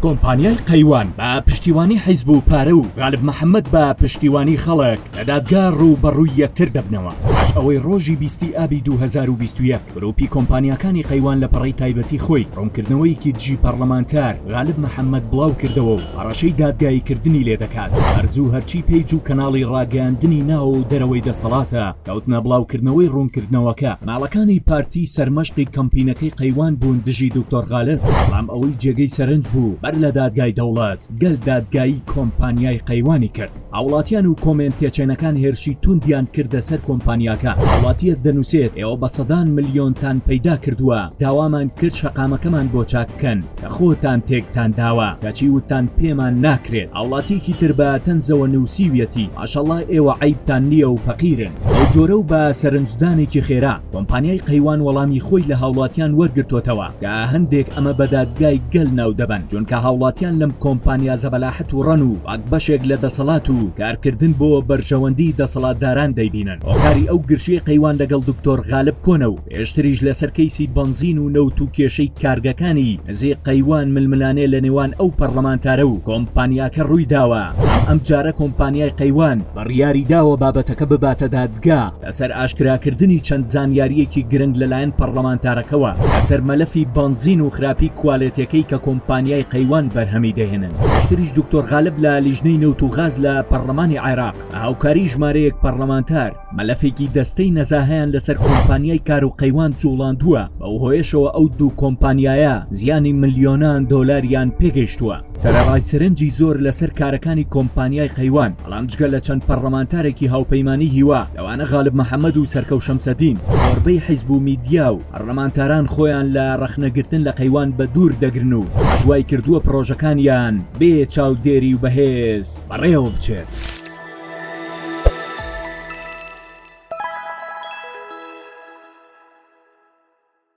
کۆمپانیای قەیوان بە پشتیوانی حیزب و پارە و غالب محەممەد بە پشتیوانی خەڵک لە دادگا ڕوو بەڕووی یەکتر دەبنەوە پاش ئەوەی ڕۆژی 20 ئابی 2021 گرۆپی کۆمپانیاکانی قەیوان لە پەڕەی تایبەتی خۆی ڕوونکردنەوەیکی دژی پەرلەمانتار غالب محەممەد بڵاو کردەوە و هەڕەشەی دادگاییکردنی لێ دەکات هەرزوو هەرچی پێیج و کەناڵی ڕاگەاندنی ناو و دەرەوەی دەسەڵاتە کەوتنە بڵاوکردنەوەی ڕوونکردنەوەکە ماڵەکانی پارتی سەرمەشقی کەمپینەکەی قەیوان بوون دژی دکتۆر غالب بەڵام ئەوەی جێگەی سەرنج بوو بەر لە دادگای دەوڵەت گەل دادگایی کۆمپانیای قەیوانی کرد هاوڵاتیان و کۆمنت تێچێنەکان هێرشی توندیان کردە سەر کۆمپانیاکە هاوڵاتیەت دەنووسێت ئێوە بە سەدان ملیۆنتان پەیدا کردووە داوامان کرد شەقامەکەمان بۆ چاککەن کە خۆتان تێکتان داوە کەچی وتان پێمان ناکرێت هاوڵاتیەکی تر بە تەنزەوە نووسیویەتی ماشەڵڵا ئێوە عیبتان نییە و فەقیرن ئەو جۆرە و بە سەرنجدانێکی خێرا کۆمپانیای قەیوان وەڵامی خۆی لە هاوڵاتیان وەرگرتوتەوە کە هەندێک ئەمە بە دادگای گەل ناو دەبن چونکە هاوڵاتیان لەم کۆمپانیا زەبەلاحەت و ڕەن و وەک بەشێک لە دەسەڵات و کارکردن بۆ بەرژەوەندی دەسەڵاتداران دەیبینن هۆکاری ئەو گرژەی قەیوان لەگەڵ دکتۆر غالب کۆنە و پێشتریش لەسەر کەیسی بنزین و نەوت و کێشەی کارگەکانی نزیق قەیوان ململانێ لە نێوان ئەو پەرلەمانتارە و کۆمپانیاکە ڕووی داوە ئەم جارە کۆمپانیای قەیوان بڕیاری داوە بابەتەکە بباتە دادگا لەسەر ئاشکراکردنی چەند زانیاریەکی گرنگ لەلایەن پەرلەمانتارەکەەوە لەسەر مەلەفی بنزین و خراپی کوالێتەکەی کە کۆمپانیای قەیوان بەرهەمی دەهێنن پێشتریش دکتۆر غالب لە لیژنەی نەوت و غاز لە پەرلەمانی عێراق هاوکاری ژمارەیەک پەرلەمانتار مەلەفێکی دەستەی نەزاهەیان لەسەر کۆمپانیای کار و قەیوان جوڵاندووە بەو هۆیشەوە ئەو دوو کۆمپانیایە زیانی ملیۆنان دۆلاریان پێگەیشتووە سەرەڕای سەرنجی زۆر لەسەر کارەکانی کۆمپانیای قەیوان بەڵام جگە لە چەند پەرلەمانتارێکی هاوپەیمانی هیوا لەوانە غالب محەممەد و سەرکەوت شەمسەدین زۆربەی حیزب و میدیا و پەرلەمانتاران خۆیان لە ڕەخنەگرتن لە قەیوان بە دوور دەگرن و ئەژوای کردووە پرۆژەکانیان بێ چاودێری و بەهێز بەڕێوە بچێت.